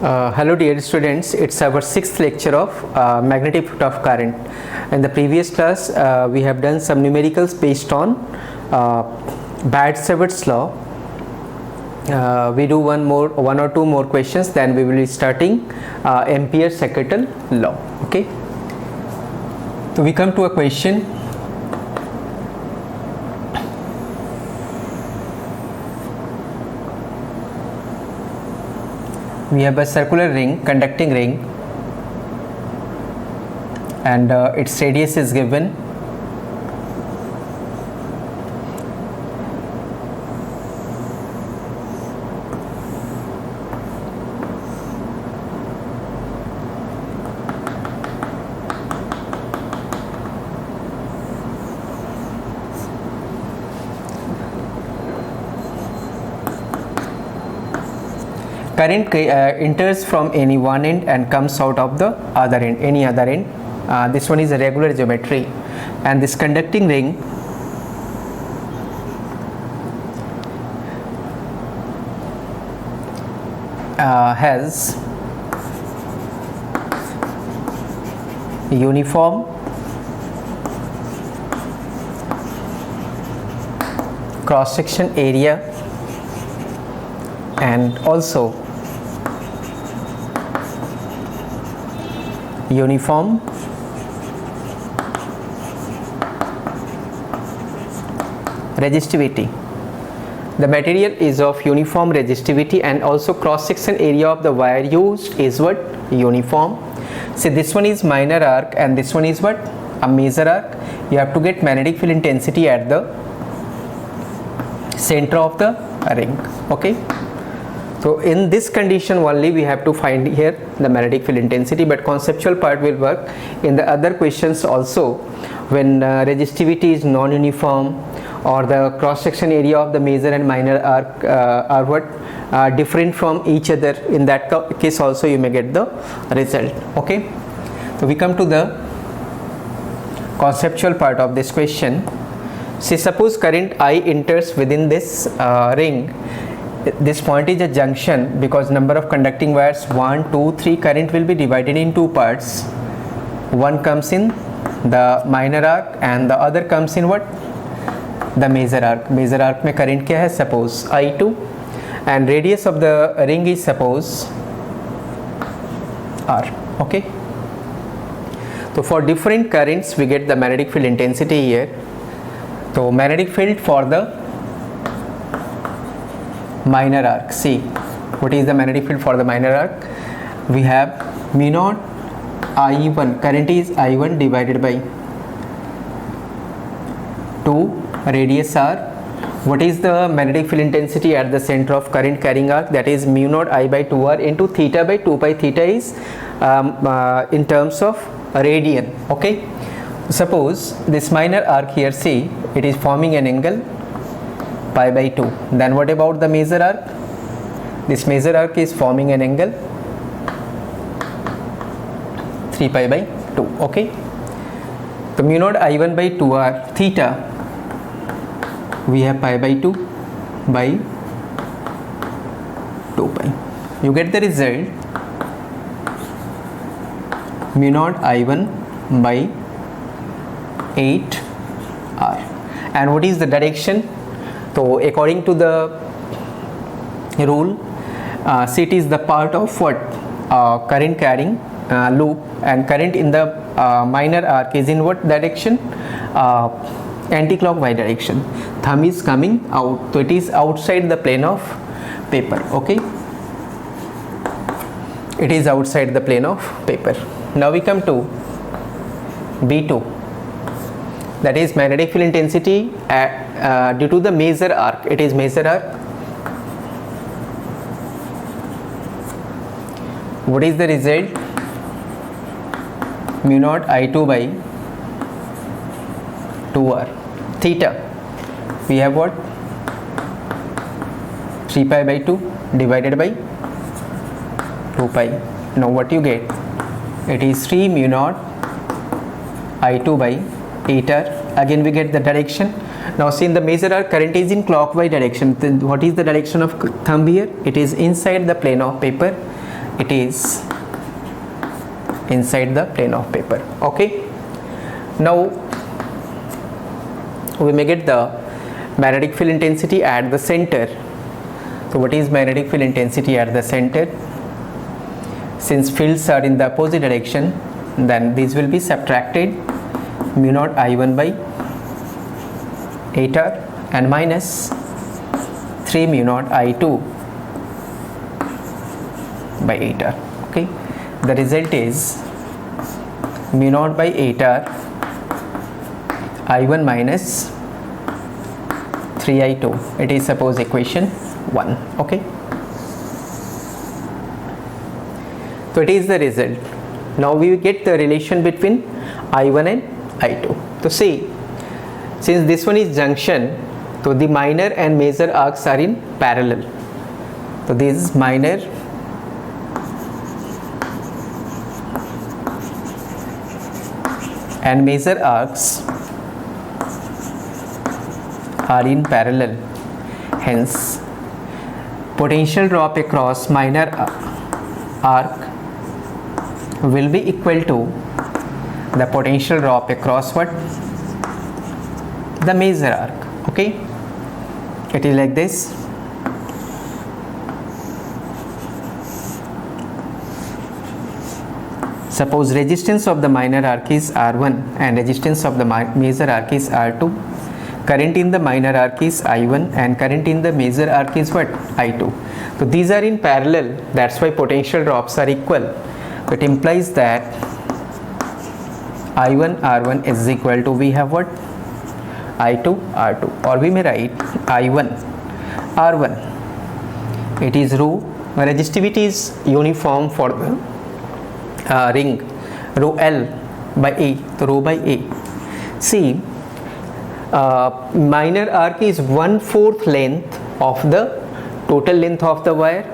Hello dear students, it's our sixth lecture of magnetic field of current. In the previous class we have done some numericals based on Bad-Savitz's law. We do one or two more questions, then we will be starting Ampere's second law. Okay, so we come to a question. We have a circular ring, conducting ring, and its radius is given. Current enters from any one end and comes out of the other end, any other end. This one is a regular geometry, and this conducting ring has uniform cross section area and also uniform resistivity. The material is of uniform resistivity and also cross section area of the wire used is what? Uniform. See, this one is minor arc and this one is what? A major arc. You have to get magnetic field intensity at the center of the ring. Okay, so in this condition only we have to find here the magnetic field intensity, but conceptual part will work in the other questions also. When resistivity is non-uniform or the cross section area of the major and minor arc are what different from each other, in that case also you may get the result. Okay, so we come to the conceptual part of this question. See, suppose current I enters within this ring. This point is a junction because number of conducting wires 1, 2, 3. Current will be divided in two parts. One comes in the minor arc and the other comes in what? The major arc. Major arc में current क्या है? Suppose I2 and radius of the ring is suppose R. Okay. So for different currents we get the magnetic field intensity here. So magnetic field for the minor arc. See, what is the magnetic field for the minor arc? We have mu naught I1, current is I1 divided by 2, radius R. What is the magnetic field intensity at the center of current carrying arc? That is mu naught I by 2R into theta by 2 pi. Theta is in terms of radian. Okay, suppose this minor arc here, see, it is forming an angle pi by 2. Then what about the major arc? This major arc is forming an angle 3 pi by 2. Okay, so mu naught I1 by 2R theta, we have pi by 2 by 2 pi. You get the result mu naught I1 by 8R. And what is the direction? So according to the rule, see, it is the part of what? Current carrying loop, and current in the minor arc is in what direction? Anti-clockwise direction. Thumb is coming out, so it is outside the plane of paper. Okay, it is outside the plane of paper. Now we come to B2, that is magnetic field intensity due to the major arc. It is major arc. What is the result? Mu naught I2 by 2R theta, we have what? 3 pi by 2 divided by 2 pi. Now what you get? It is 3 mu naught I2 by 8R. Again we get the direction. Now see, in the major arc current is in clockwise direction. Then what is the direction of thumb here? It is inside the plane of paper. it is inside the plane of paper. Okay, now we may get the magnetic field intensity at the center. So what is magnetic field intensity at the center? Since fields are in the opposite direction, then these will be subtracted, mu naught I1 by 8R and minus 3 mu naught I2 by 8R. Okay, the result is mu naught by 8R I1 minus 3I2. It is suppose equation 1. Okay, so it is the result. Now we get the relation between I1 and I2. So see, since this one is junction, so the minor and major arcs are in parallel. So this minor and major arcs are in parallel. Hence, potential drop across minor arc will be equal to the potential drop across what? The major arc. Okay, it is like this. Suppose resistance of the minor arc is R1 and resistance of the major arc is R2. Current in the minor arc is I1 and current in the major arc is what? I2. So these are in parallel, that's why potential drops are equal. It implies that I1 R1 is equal to, we have what? I2 R2, or we may write I1 R1. It is rho, resistivity is uniform for the ring, rho L by A, so rho by A. See, minor arc is 1/4 length of the total length of the wire.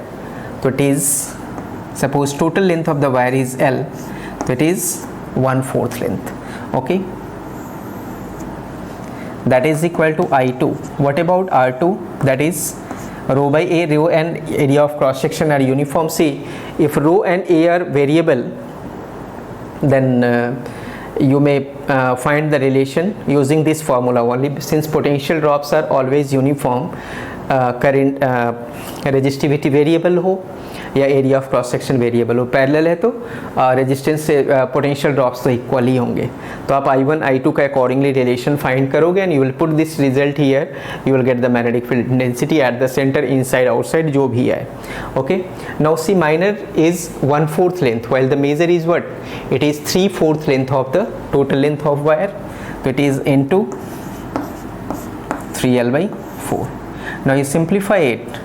So it is, suppose total length of the wire is L, so it is 1/4 length. Okay, that is equal to I2. What about R2? That is rho by A. Rho and area of cross section are uniform. See, if rho and A are variable, then you may find the relation using this formula only. Since potential drops are always uniform, current resistivity variable हो या area of cross section variable हो, parallel है तो resistance से potential drops तो equal ही होंगे. तो आप I1 I2 का अकॉर्डिंगली रिलेशन फाइंड करोगे and you will put this result here. You will get the magnetic field intensity at the centre, inside outside जो भी है. Okay, now see minor is 1/4 length while the major is what? It is 3/4 length of the total length of wire. तो it is into 3L/4. Now you simplify it,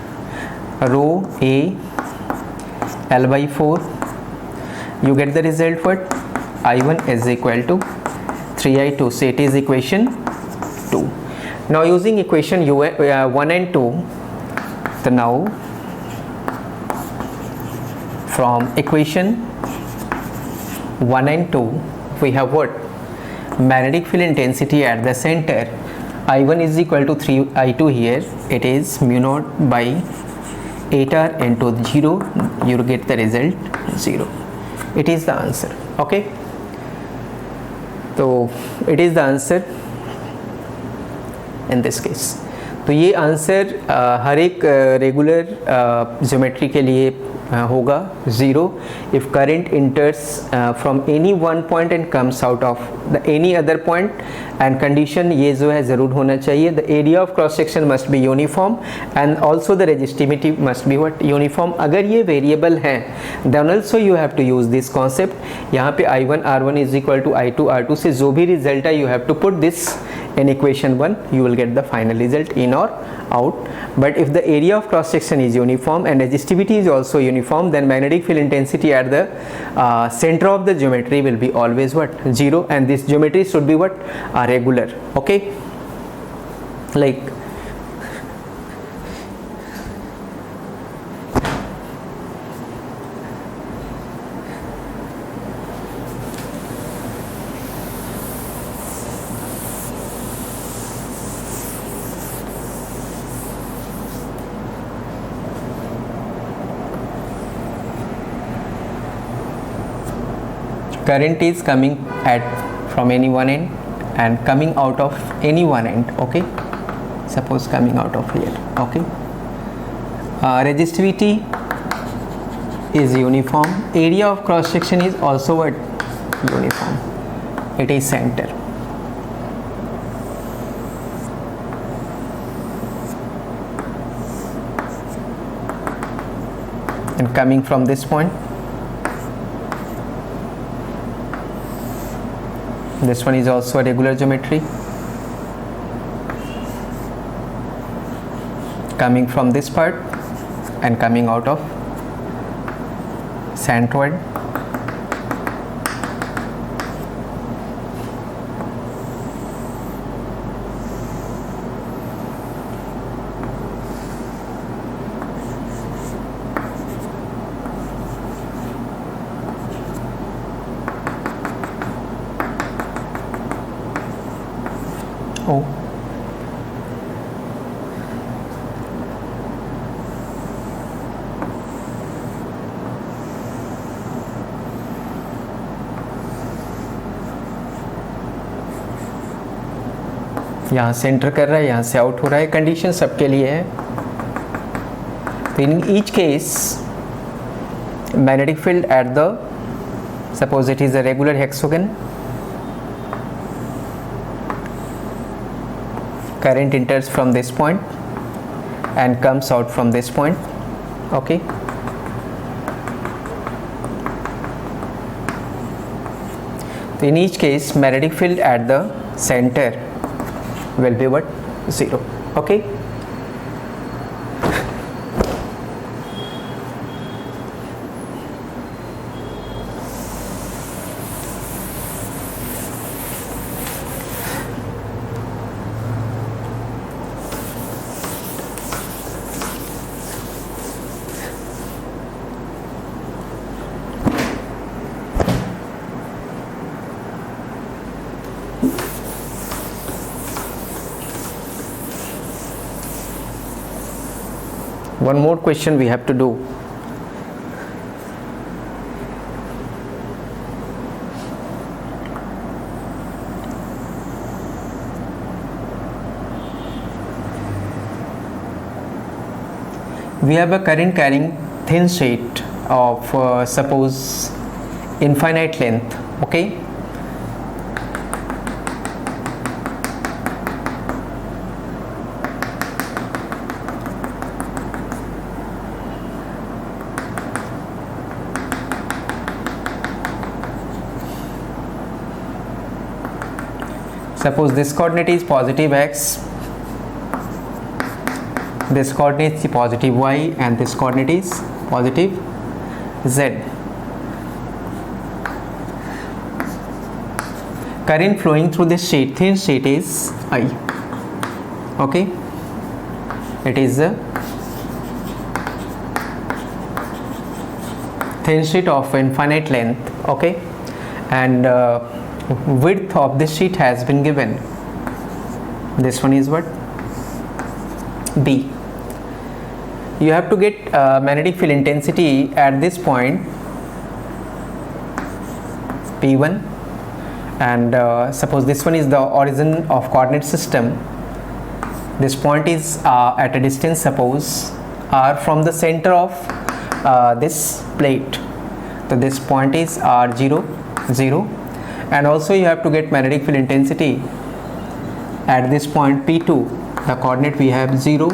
rho A L/4, you get the result what? I1 is equal to 3I2. So it is equation 2. Now using equation 1 and 2, so now from equation 1 and 2 we have what? Magnetic field intensity at the center. I1 is equal to 3I2 here. It is mu naught by 8R into 0. You get the result 0. It is the answer. Okay, so it is the answer in this case. तो ये answer हर एक regular geometry के लिए होगा 0 if current enters from any one point and comes out of the any other point, and condition ये जो है ज़रूर होना चाहिए. The area of cross section must be uniform and also the resistivity must be what? Uniform. अगर ये variable हैं then also you have to use this concept. यहाँ पे I1 R1 is equal to I2 R2 से जो भी result है you have to put this in equation 1. You will get the final result in or out. But if the area of cross section is uniform and resistivity is also uniform, then magnetic field intensity at the center of the geometry will be always what? 0, and this geometry should be what? Regular. Okay, like current is coming at from any one end and coming out of any one end. Okay, suppose coming out of here. Okay, resistivity is uniform, area of cross section is also what? Uniform. It is center. And coming from this point, this one is also a regular geometry. Coming from this part and coming out of centroid. Oh, यहाँ से enter कर रहा है, यहाँ से out हो रहा है. कंडीशन सबके लिए है. तो in each case magnetic field at the, suppose it is a regular hexagon, current enters from this point and comes out from this point. Okay, so in each case magnetic field at the center will be what? 0. Okay, one more question we have to do. We have a current carrying thin sheet of suppose infinite length. Okay, suppose this coordinate is positive x, this coordinate is positive y, and this coordinate is positive z. Current flowing through this sheet, thin sheet, is I. Okay, it is a thin sheet of infinite length. Okay, and width of this sheet has been given. This one is what? B. You have to get magnetic field intensity at this point P1, and suppose this one is the origin of coordinate system. This point is at a distance, suppose r, from the center of this plate. So this point is r0, 0, and also you have to get magnetic field intensity at this point P2. The coordinate we have 0,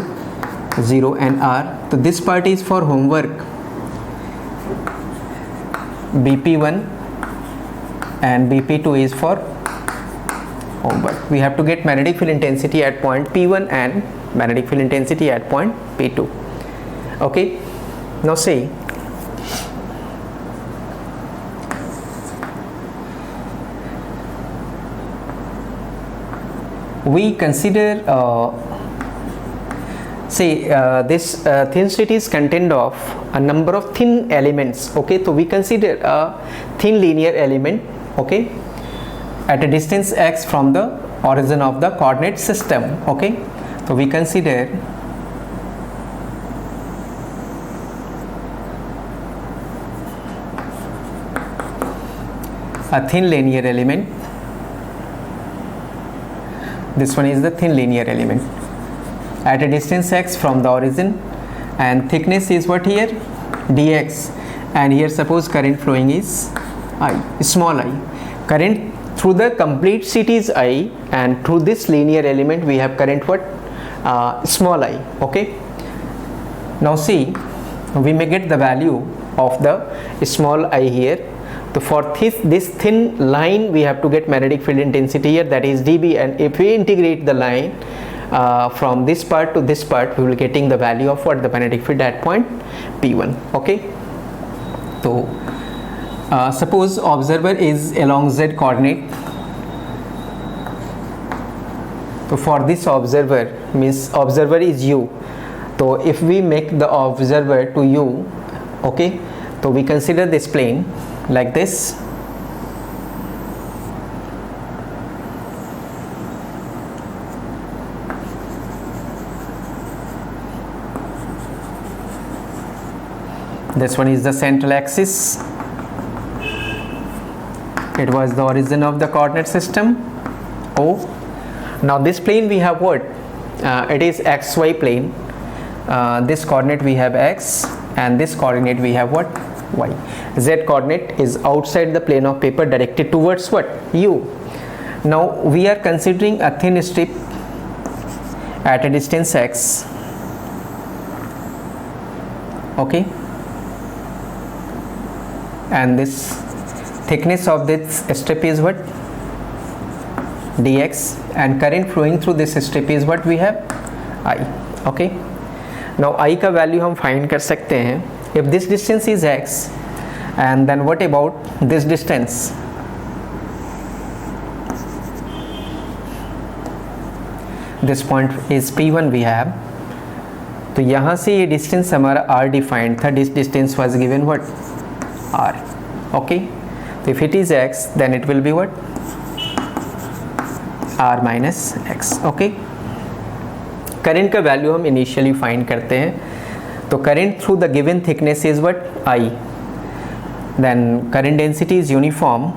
0 and r. So this part is for homework. BP1 and BP2 is for homework. We have to get magnetic field intensity at point P1 and magnetic field intensity at point P2. Okay, now see, we consider this thin sheet is contained of a number of thin elements. Okay, so we consider a thin linear element, okay, at a distance x from the origin of the coordinate system. Okay, so we consider a thin linear element. This one is the thin linear element at a distance x from the origin, and thickness is what here, dx, and here suppose current flowing is I, small I. Current through the complete sheet is I, and through this linear element we have current what, small I. Okay, now see, we may get the value of the small I here. So for this thin line we have to get magnetic field intensity here, that is dB, and if we integrate the line from this part to this part, we will getting the value of what, the magnetic field at point P1. Okay, so suppose observer is along z coordinate. So for this observer, means observer is u, so if we make the observer to u, okay, so we consider this plane like this. This one is the central axis. It was the origin of the coordinate system O. Now this plane we have what? It is xy plane. This coordinate we have x, and this coordinate we have what? Y. Z coordinate is outside the plane of paper, directed towards what? U. Now we are considering a thin strip at a distance x. Okay, and this thickness of this strip is what? dx, and current flowing through this strip is what we have? I. Okay, now I का value हम find कर सकते हैं. If this distance is x, and then what about this distance? This point is P1 we have. तो यहाँ से ये distance हमारा r defined था. This distance was given what? R. Okay, so if it is x, then it will be what? R minus x. Okay, current का value हम initially find करते हैं. तो current through the given thickness is what? I. Then current density is uniform.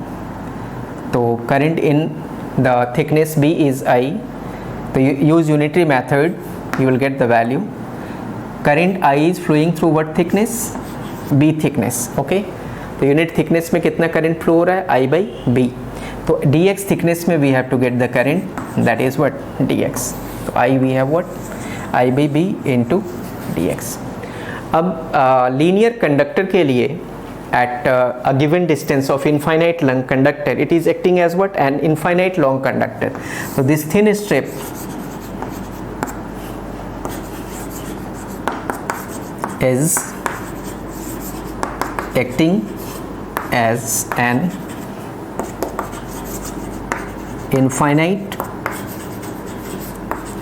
So current in the thickness B is I. So you use unitary method, you will get the value. Current I is flowing through what thickness? B thickness. Okay, तो unit thickness में कितना current flow हो रहा है? I by B. तो dx thickness में we have to get the current, that is what? dx. तो I we have what? I by B into dx. अब लीनियर कंडक्टर के लिए at a given distance of infinite long conductor, it is acting as what? An infinite long conductor. So this thin strip is acting as an infinite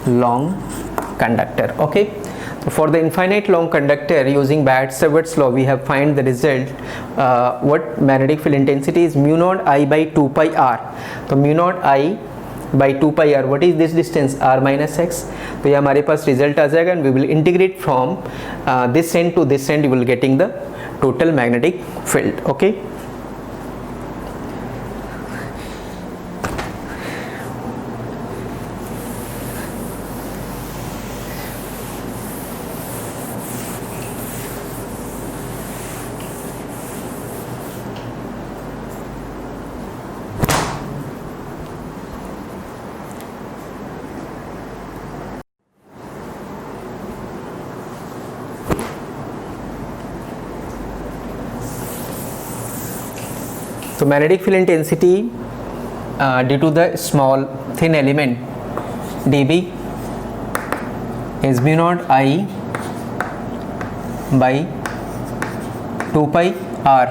long conductor. Okay, so for the infinite long conductor, using Biot-Savart's law, we have find the result. What magnetic field intensity is? Mu naught I by 2 pi r. So mu naught I by 2 pi r, what is this distance? R minus x. तो ये हमारे पास result आ जाएगा, and we will integrate from this end to this end, you will getting the total magnetic field. Okay, so magnetic field intensity due to the small thin element dB is mu naught I by 2 pi r.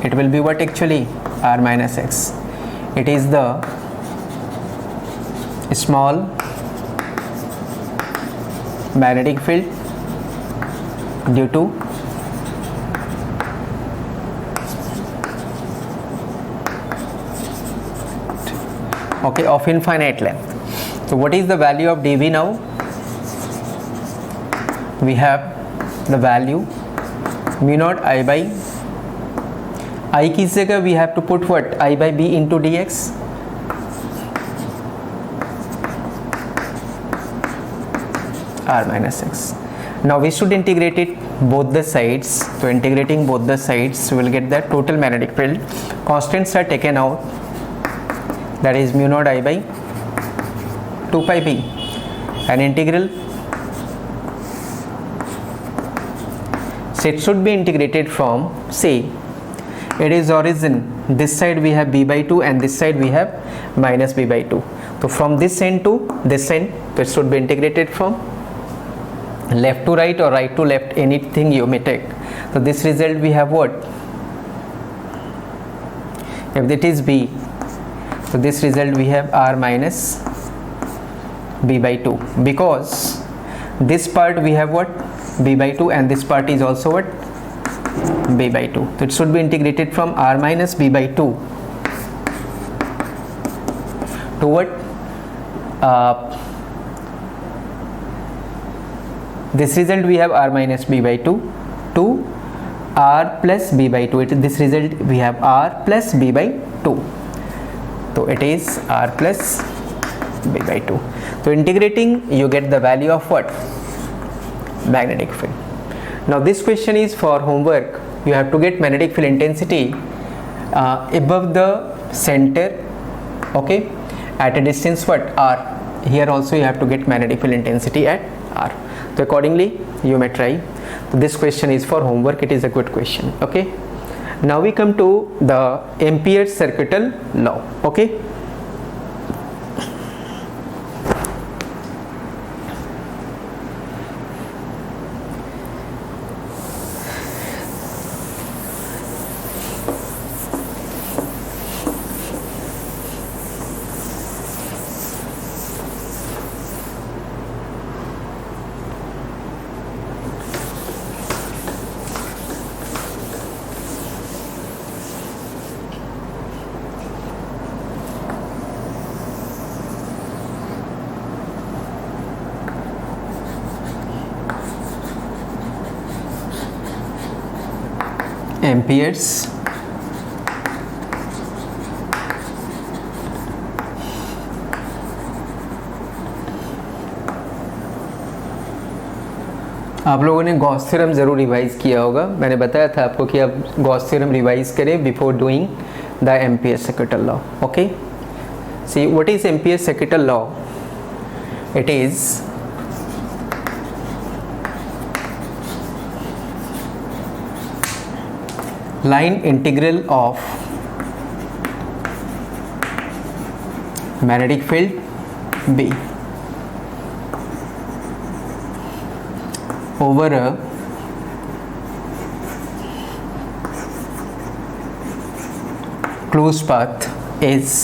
It will be what actually? R minus x. It is the small magnetic field due to okay of infinite length. So what is the value of dB now? We have the value mu naught I by I की जगह we have to put what? I by b into dx. R minus x. Now we should integrate it both the sides. So integrating both the sides, we will get the total magnetic field. Constants are taken out. That is mu naught I by 2 pi b. An integral. So it should be integrated from, say, it is origin. This side we have b by 2 and this side we have minus b by 2. So from this end to this end, it should be integrated from left to right or right to left, anything you may take. So this result we have what? If it is b, so this result we have r minus b by 2, because this part we have what? B by 2 and this part is also what? B by 2. So it should be integrated from r minus b by 2 to what? This result we have r minus b by 2 to r plus b by 2. This result we have r plus b by 2. So it is r plus b by 2. So integrating, you get the value of what? Magnetic field. Now this question is for homework. You have to get magnetic field intensity above the center, okay, at a distance what? R. Here also you have to get magnetic field intensity at R. So accordingly you may try. So this question is for homework. It is a good question, okay. Now we come to the Ampere's circuital law, okay. Ampere's आप लोगों ने Gauss theorem ज़रूर revise किया होगा. मैंने बताया था आपको कि आप गॉस थ्योरम रिवाइज करें before doing the ampere circuital law. Okay, see what is ampere circuital law? It is line integral of magnetic field B over a closed path is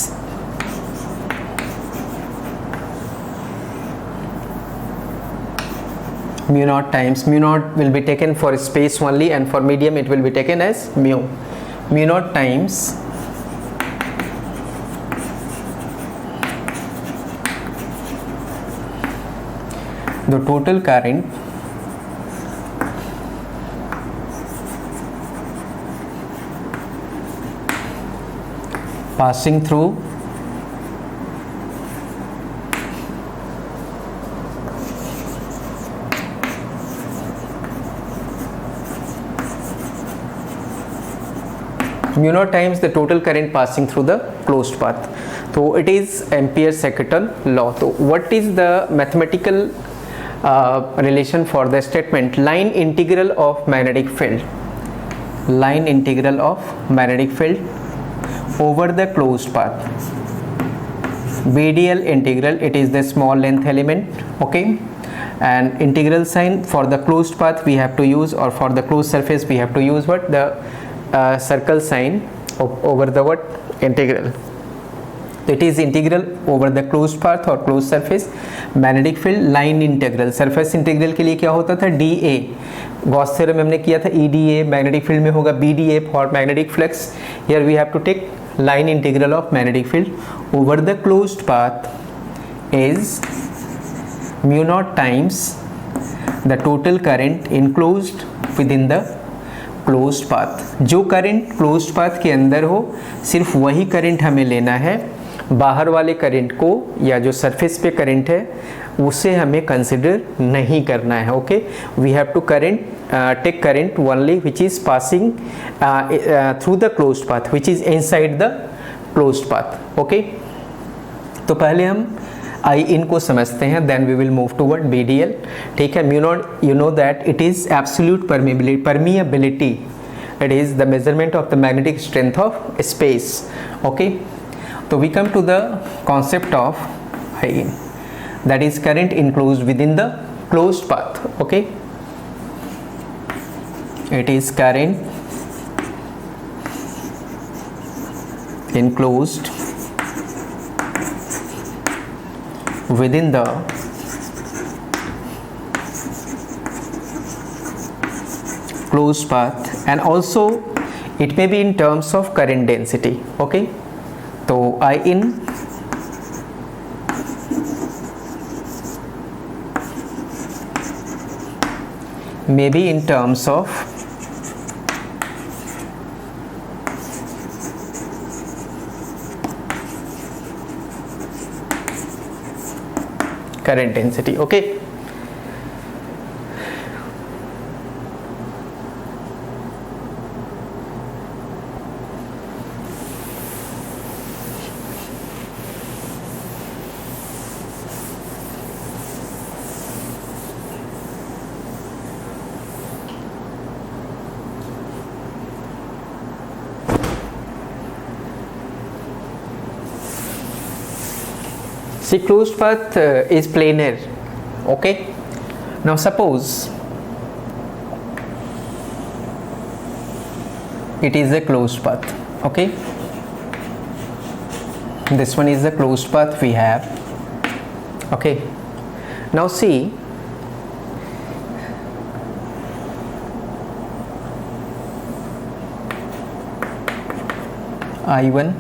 mu naught times, mu naught will be taken for space only and for medium it will be taken as mu naught times the total current passing through mu naught times the total current passing through the closed path. So it is Ampere's circuital law. So what is the mathematical relation for the statement line integral of magnetic field? Line integral of magnetic field over the closed path. BDL integral, it is the small length element, okay, and integral sign for the closed path we have to use, or for the closed surface we have to use what? The circle sign over the what? Integral. It is integral over the closed path or closed surface. Magnetic field line integral. Surface integral के लिए क्या होता था? DA. Gauss theorem में हमने किया था EDA. Magnetic field में होगा BDA for magnetic flux. Here we have to take line integral of magnetic field over the closed path is mu naught times the total current enclosed within the closed path. जो current closed path के अंदर हो सिर्फ वही current हमें लेना है, बाहर वाले करंट को या जो सरफेस पे करंट है उसे हमें कंसिडर नहीं करना है. Okay, we have to take current only which is passing through the closed path which is inside the closed path. Okay, तो पहले हम आई इन को समझते हैं, then we will move toward BDL. ठीक है, you know that it is absolute permeability, it is the measurement of the magnetic strength of space. Okay, तो we come to the concept of I in, that is current enclosed within the closed path. Okay, it is current enclosed within the closed path, and also it may be in terms of current density. Okay, so I in may be in terms of current density. Okay, see, closed path is planar. Okay, now suppose it is a closed path. Okay, this one is the closed path we have. Okay, now see, I1,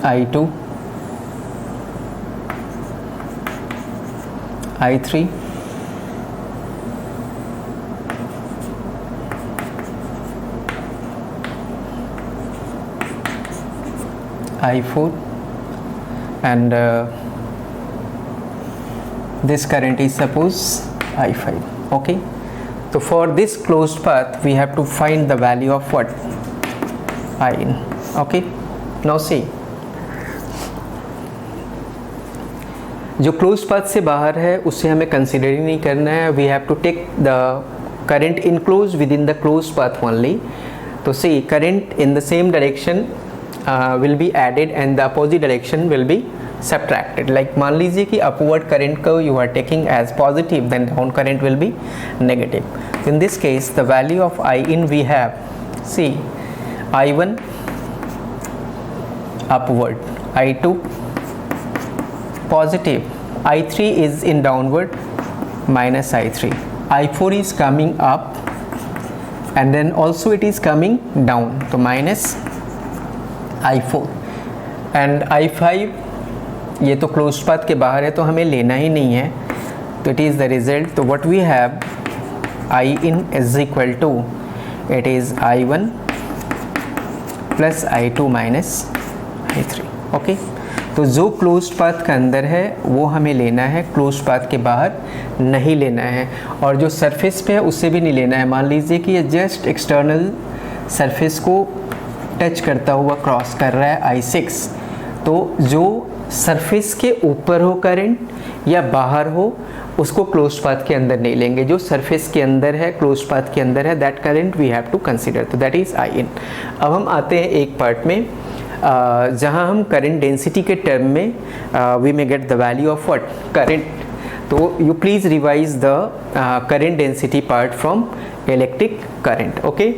I2, I3, I4, and this current is suppose I5. Okay, so for this closed path we have to find the value of what? I in. Okay, now see, जो close path से बाहर है उसे हमें consider ही नहीं करना है. We have to take the current enclosed within the close path only. तो see, current in the same direction will be added and the opposite direction will be subtracted. Like मान लीजिए कि upward current को you are taking as positive, then down current will be negative. In this case the value of I in we have, see, I1 upward, I2 positive, I3 is in downward, minus I3, I4 is coming up and then also it is coming down, so minus I4 and I5 ये तो close path के बाहर है तो हमें लेना ही नहीं है, तो इट इज़ द रिजल्ट. तो what we have, I in is equal to, it is I1 plus I2 minus I3. Okay, तो जो क्लोज पाथ के अंदर है वो हमें लेना है, क्लोज पाथ के बाहर नहीं लेना है. और जो सरफेस पे है उससे भी नहीं लेना है. मान लीजिए कि ये जस्ट एक्सटर्नल सरफेस को टच करता हुआ क्रॉस कर रहा है I6, तो जो सरफेस के ऊपर हो करंट या बाहर हो उसको क्लोज पाथ के अंदर नहीं लेंगे. जो सरफेस के अंदर है, क्लोज पाथ के अंदर है, that current we have to consider, तो दैट इज़ I in. अब हम आते हैं एक पार्ट में जहाँ हम करंट डेंसिटी के टर्म में we may get the value of what, current. तो you please revise the current density part from electric current. Okay,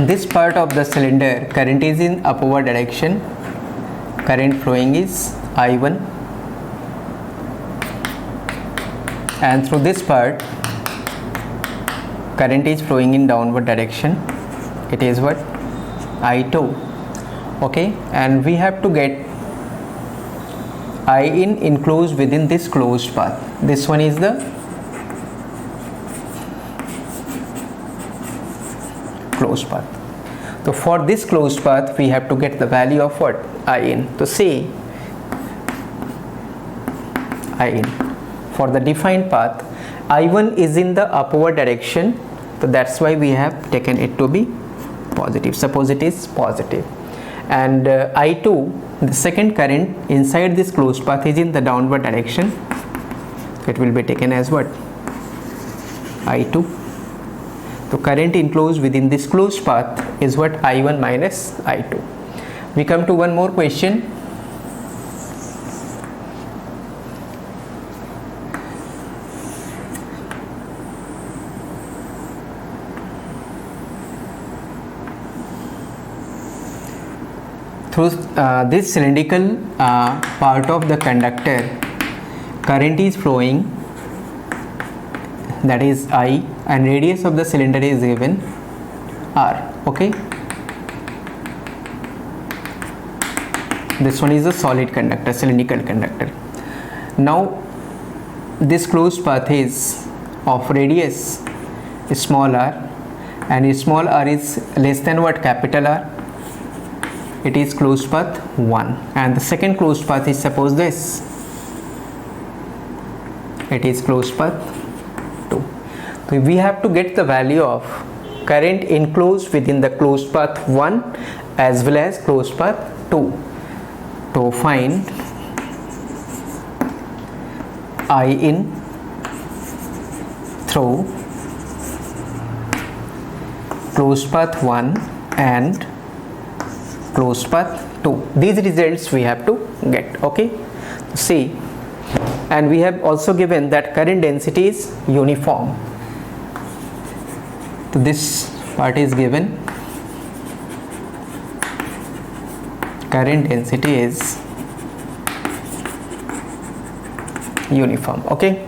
this part of the cylinder current is in upward direction, current flowing is I1, and through this part current is flowing in downward direction, it is what, I2. Okay, and we have to get I in enclosed within this closed path. This one is the closed path. So for this closed path we have to get the value of what, I in. So say I in for the defined path, I1 is in the upward direction, so that's why we have taken it to be positive. Suppose it is positive, and I2, the second current inside this closed path, is in the downward direction, so it will be taken as what, I2. So current enclosed within this closed path is what, I1 minus I2. We come to one more question. Through this cylindrical part of the conductor, current is flowing, that is I, and radius of the cylinder is given R. Okay, this one is a solid conductor, cylindrical conductor. Now this closed path is of radius small r, and small r is less than what, capital R. It is closed path 1, and the second closed path is, suppose this, it is closed path 2. So we have to get the value of current enclosed within the closed path 1 as well as closed path 2 to find I in through closed path 1 and closed path 2. These results we have to get. Okay, see, and we have also given that current density is uniform. So this part is given, current density is uniform. Okay,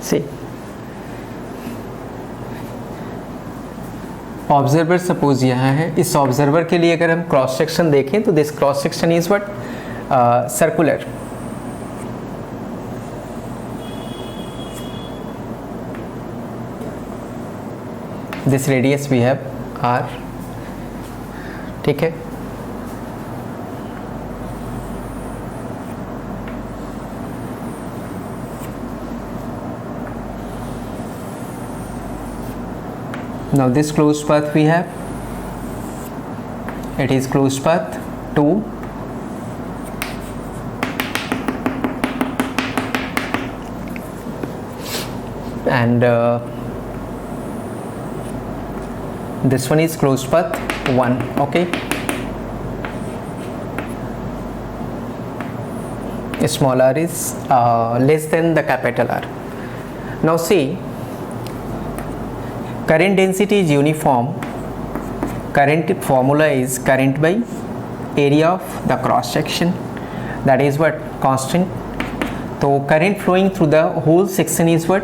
see, observer suppose यहाँ है, इस observer के लिए अगर हम cross section देखें तो this cross section is what, circular. This radius we have R. ठीक है, now this closed path we have, it is closed path 2, and this one is closed path 1. Okay, small r is less than the capital R. Now see, current density is uniform, current formula is current by area of the cross section, that is what, constant. So current flowing through the whole section is what,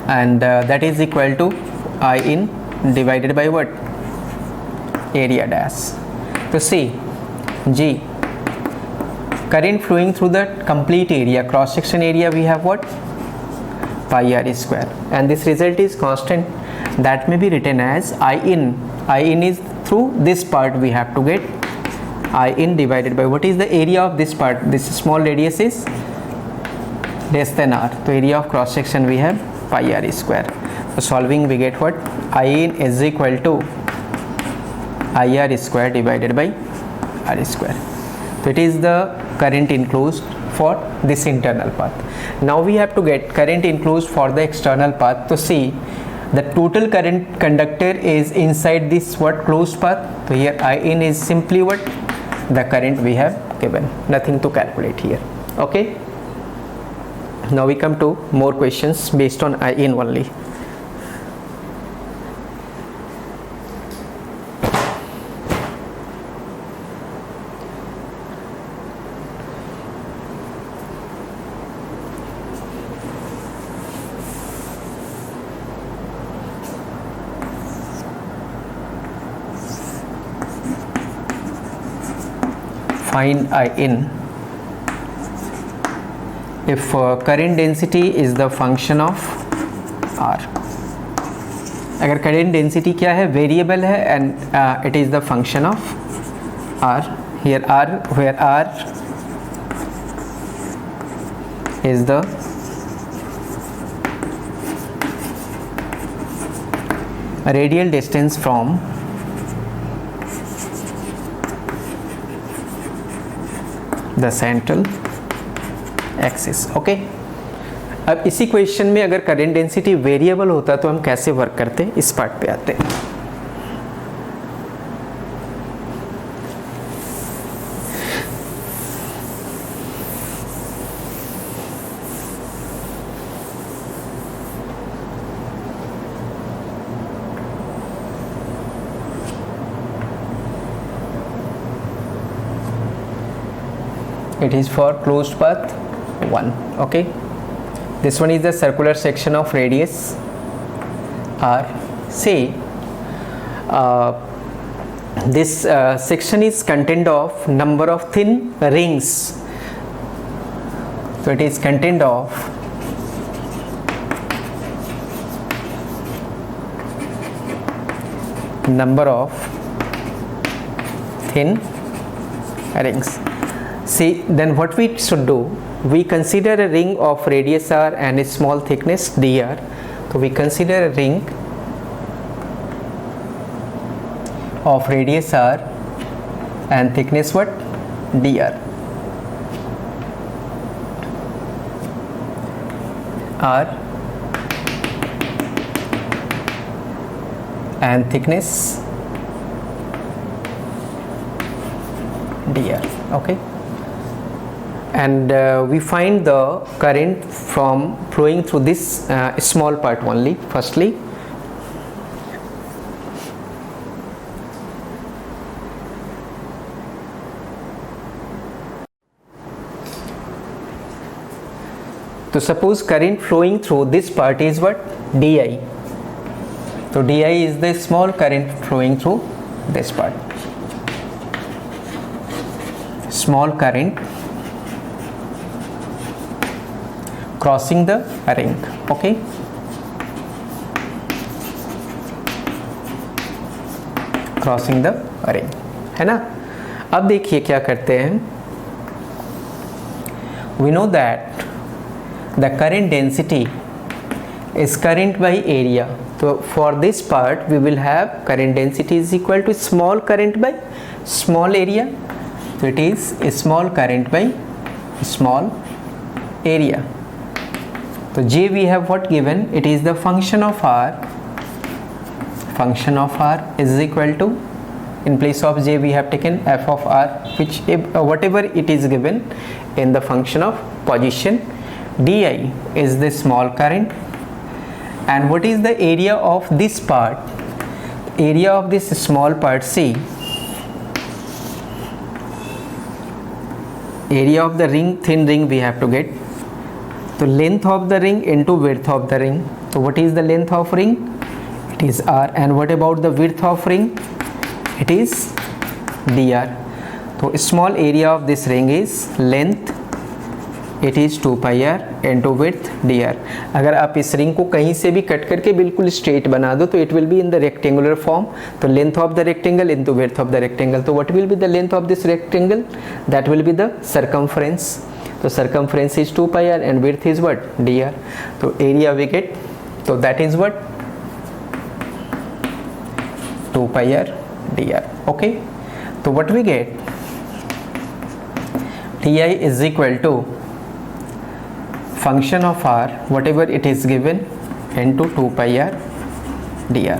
and that is equal to I in divided by what, area dash. So see, G, current flowing through the complete area, cross section area, we have what, pi r square, and this result is constant, that may be written as I in. I in is through this part, we have to get I in divided by what is the area of this part, this small radius is less than r, so area of cross section we have pi r square. So solving we get what, I in is equal to I r square divided by r square. So it is the current enclosed for this internal path. Now we have to get current enclosed for the external path. To see the total current conductor is inside this what closed path. So here I in is simply what the current we have given, nothing to calculate here. Okay, now we come to more questions based on I in only. Find I in if current density is the function of R. अगर current density क्या है, variable है and it is the function of R. Here R, where R is the radial distance from the central axis. Okay, अब इसी question में अगर current density variable होता तो हम कैसे वर्क करते, इस पार्ट पे आते हैं. It is for closed path 1. Okay, this one is the circular section of radius R. Say this section is contained of number of thin rings. So it is contained of number of thin rings. See, then what we should do, we consider a ring of radius R and a small thickness dr. So we consider a ring of radius R and thickness what, dr. R and thickness dr. Okay, and we find the current from flowing through this small part only. Firstly, so suppose current flowing through this part is what, di. So di is the small current flowing through this part, small current crossing the ring. Okay, crossing the ring, है ना. अब देखिए क्या करते हैं. We know that the current density is current by area. So for this part we will have current density is equal to small current by small area. So it is a small current by small area. So J we have what given, it is the function of R. Function of R is equal to, in place of J we have taken f of R, which whatever it is given in the function of position. Di is the small current, and what is the area of this part? Area of this small part, C, area of the ring, thin ring we have to get. So length of the ring into width of the ring. So what is the length of ring? It is R. And what about the width of ring? It is dr. So small area of this ring is length, it is 2 pi r into width dr. अगर आप इस ring को कहीं से भी cut करके बिल्कुल straight बना दो तो it will be in the rectangular form. तो length of the rectangle into width of the rectangle. तो what will be the length of this rectangle? That will be the circumference. So circumference is 2 pi r and width is what, dr. So area we get, so that is what, 2 pi r dr. Okay, so what we get, Ti is equal to function of R, whatever it is given, into 2 pi R dr.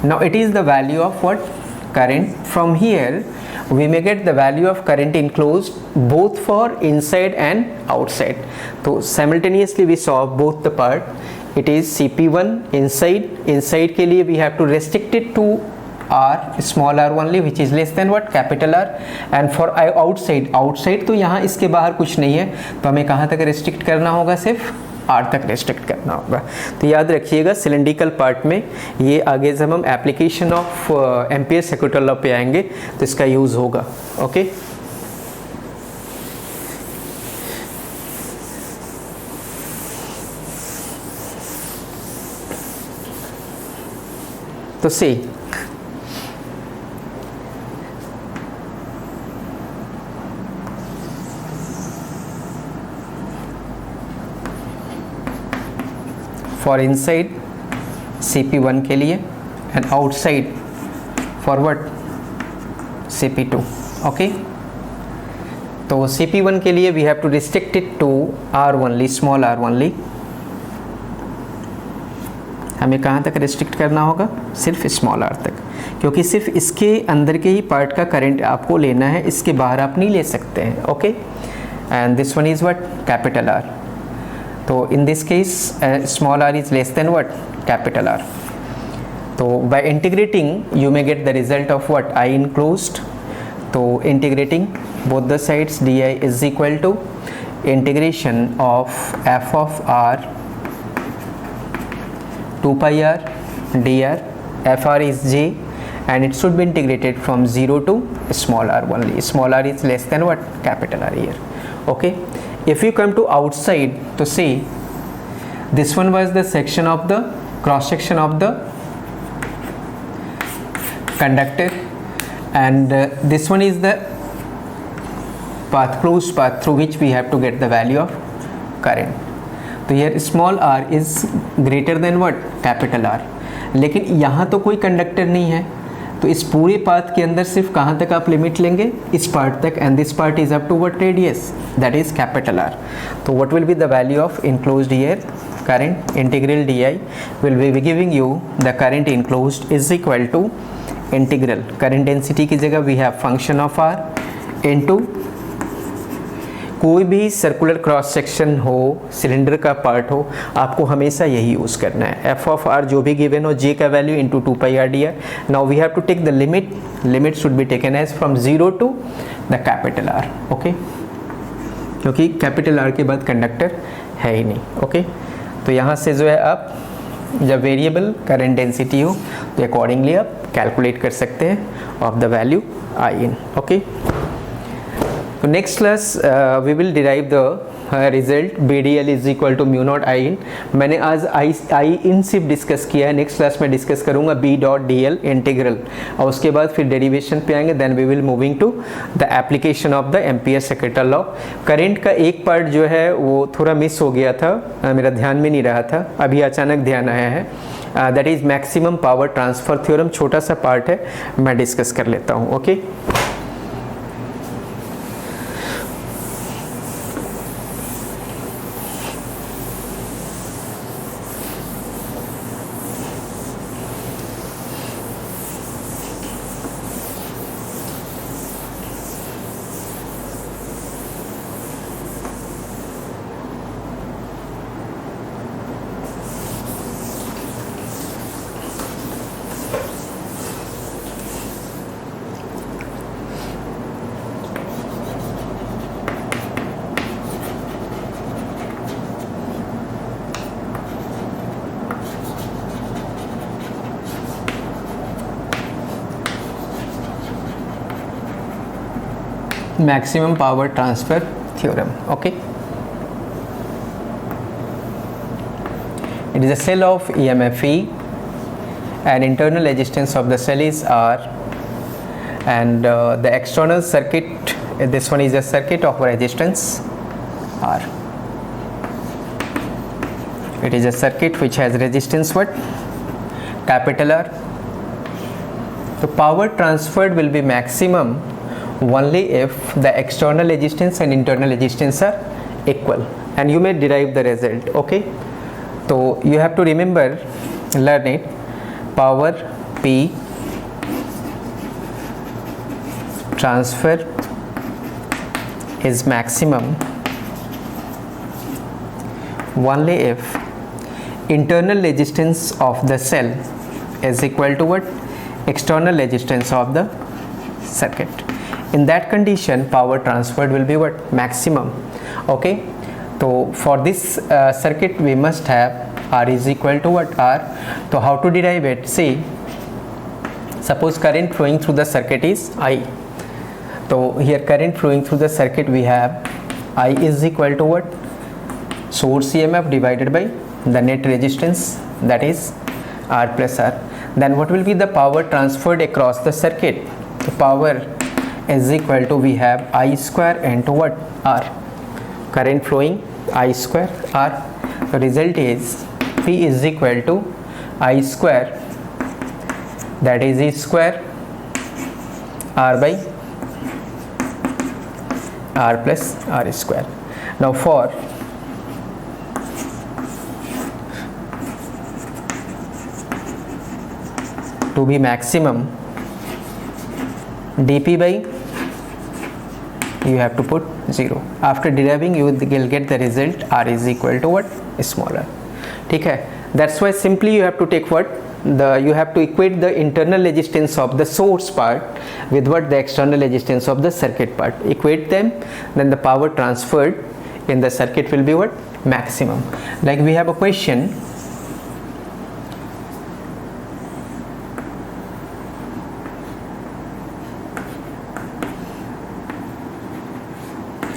Now it is the value of what? Current. From here we may get the value of current enclosed both for inside and outside. So simultaneously we solve both the part. It is Cp1 inside के लिए we have to restrict it to R, small r only, which is less than what? Capital R. And for outside तो यहाँ इसके बाहर कुछ नहीं है, तो हमें कहाँ तक रेस्ट्रिक्ट करना होगा? सिर्फ R तक रेस्ट्रिक्ट करना होगा. तो याद रखिएगा सिलेंड्रिकल पार्ट में ये आगे जब हम application of ampere circuit law पे आएंगे तो इसका यूज़ होगा. ओके, तो सी फॉर इनसाइड Cp1 के लिए and outside forward Cp2. Okay, तो Cp1 के लिए we have to restrict it to R only, small r only. हमें कहाँ तक रिस्ट्रिक्ट करना होगा? सिर्फ स्मॉल r तक, क्योंकि सिर्फ इसके अंदर के ही पार्ट का करंट आपको लेना है, इसके बाहर आप नहीं ले सकते हैं. Okay, and this one is what? Capital R. तो in this case small r is less than what? Capital R. तो by integrating you may get the result of what? I enclosed. तो integrating both the sides di is equal to integration of f of r 2 pi r dr. fr is j and it should be integrated from 0 to small r only. Small r is less than what? Capital R here. Okay, if you come to outside, to see this one was the section of the cross section of the conductor, and this one is the path, closed path through which we have to get the value of current. तो here small r is greater than what? Capital R. लेकिन यहाँ तो कोई conductor नहीं है, तो इस पूरे पाथ के अंदर सिर्फ कहाँ तक आप लिमिट लेंगे? इस पार्ट तक, and this part is up to what radius? That is capital R. तो what will be the value of enclosed here? Current integral di will be giving you the current enclosed is equal to integral current density की जगह we have function of R into कोई भी circular cross section हो, cylinder का part हो, आपको हमेशा यही यूज़ करना है. f ऑफ r जो भी गिवन हो, j का value into 2 pi r dr. Now we have to take the limit should be taken as from 0 to the capital R. Okay, क्योंकि कैपिटल R के बाद कंडक्टर है ही नहीं. ओके, तो यहाँ से जो है आप जब वेरिएबल करंट डेंसिटी हो तो अकॉर्डिंगली आप कैलकुलेट कर सकते हैं of the value I in. Okay, तो next class we will derive the result BDL is equal to mu naught I in. मैंने आज I in सिर्फ डिस्कस किया है, नेक्स्ट क्लास में डिस्कस करूँगा B डॉट DL इंटीग्रल, और उसके बाद फिर डेरिवेशन पे आएंगे. Then we will moving to the application of the Ampere circuit law. Current का एक पार्ट जो है वो थोड़ा मिस हो गया था, मेरा ध्यान में नहीं रहा था, अभी अचानक ध्यान आया है. That is maximum power transfer theorem. छोटा सा पार्ट है, मैं डिस्कस कर लेता हूँ. Okay, maximum power transfer theorem. Okay, it is a cell of EMF E, and internal resistance of the cell is R, and the external circuit, this one is a circuit of resistance R. It is a circuit which has resistance what? Capital R. So power transferred will be maximum only if the external resistance and internal resistance are equal, and you may derive the result. Okay, so you have to remember, learn it, power P transfer is maximum only if internal resistance of the cell is equal to what? External resistance of the circuit. In that condition, power transferred will be what? Maximum. Okay, so for this circuit we must have R is equal to what? R. So how to derive it? See, suppose current flowing through the circuit is I. So here current flowing through the circuit we have I is equal to what? Source EMF divided by the net resistance, that is R plus R. Then what will be the power transferred across the circuit? The power is equal to, we have I square into what? R. Current flowing I square R. The result is P is equal to I square, that is E square R by R plus R square. Now for to be maximum, dP by, you have to put 0. After deriving you will get the result R is equal to what? Smaller. Okay, that's why simply you have to take what? You have to equate the internal resistance of the source part with what? The external resistance of the circuit part. Equate them, then the power transferred in the circuit will be what? Maximum. Like we have a question,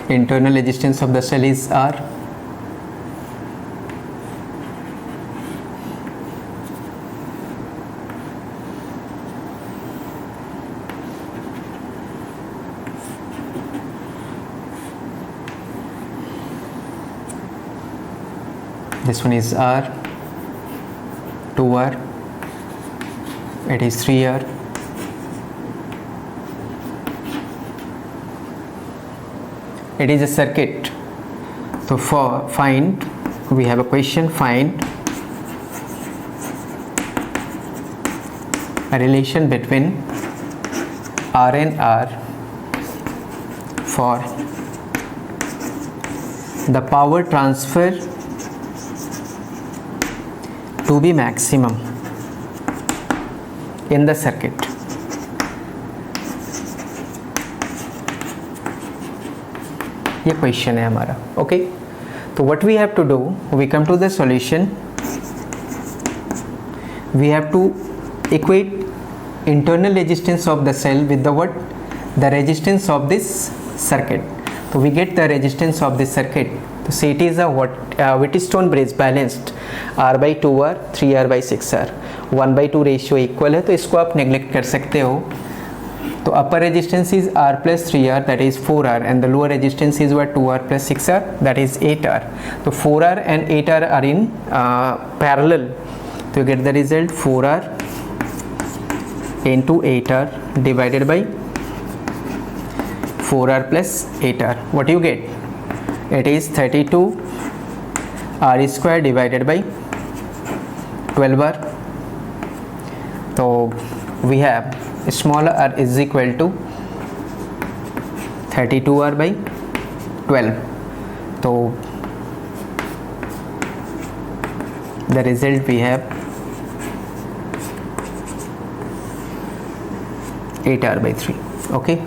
internal resistance of the cell is R. This one is R, 2R, it is 3R. It is a circuit. So for find, we have a question, find a relation between R and R for the power transfer to be maximum in the circuit. ये question है हमारा. Okay, तो what we have to do, we come to the solution. We have to equate internal resistance of the cell with the what? The resistance of this circuit. So we get the resistance of this circuit. So say it is a Wheatstone bridge balanced R by 2R 3R by 6R 1/2 ratio equal है, तो इसको आप neglect कर सकते हो. तो upper resistance is R plus 3R, that is 4R, and the lower resistance is what? 2R plus 6R, that is 8R. So 4R and 8R are in parallel. So you get the result 4R into 8R divided by 4R plus 8R. What you get? It is 32 R square divided by 12R. So we have small r is equal to 32R by 12. So the result we have 8R by 3. Okay,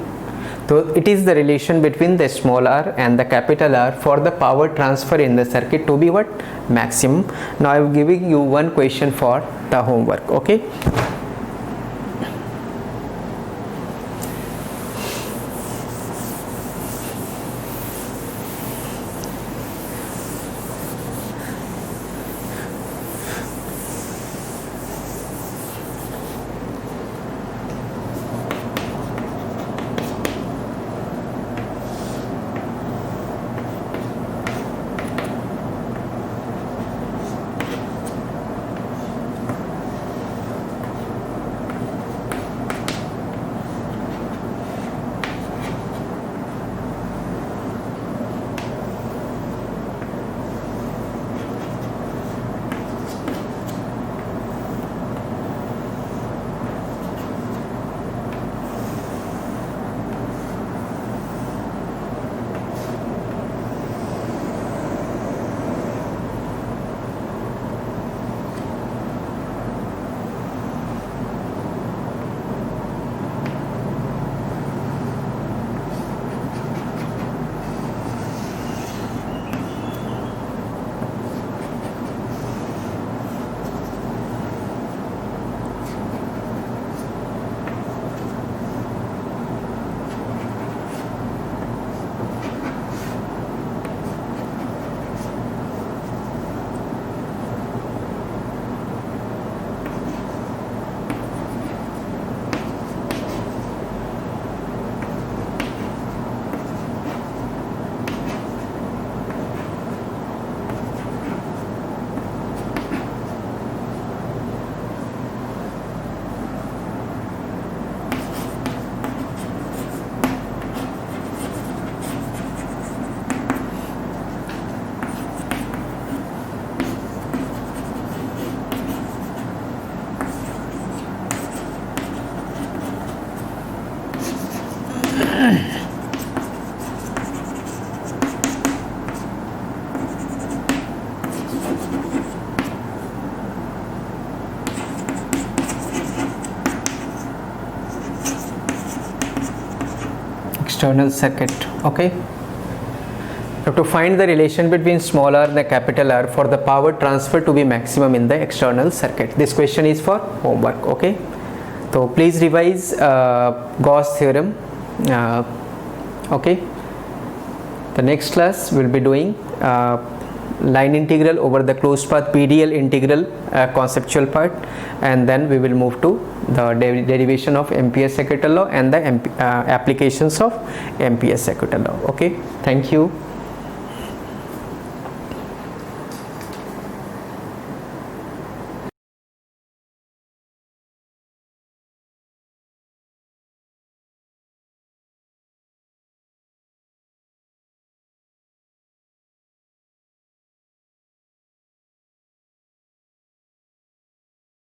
so it is the relation between the small r and the capital R for the power transfer in the circuit to be what? Maximum. Now I am giving you one question for the homework. Okay, external circuit. Okay, you have to find the relation between small r and the capital R for the power transfer to be maximum in the external circuit. This question is for homework. Okay, so please revise Gauss theorem. Okay, the next class will be doing line integral over the closed path PDL integral, conceptual part, and then we will move to the derivation of Ampere's second law and the applications of Ampere's second law. Okay, thank you.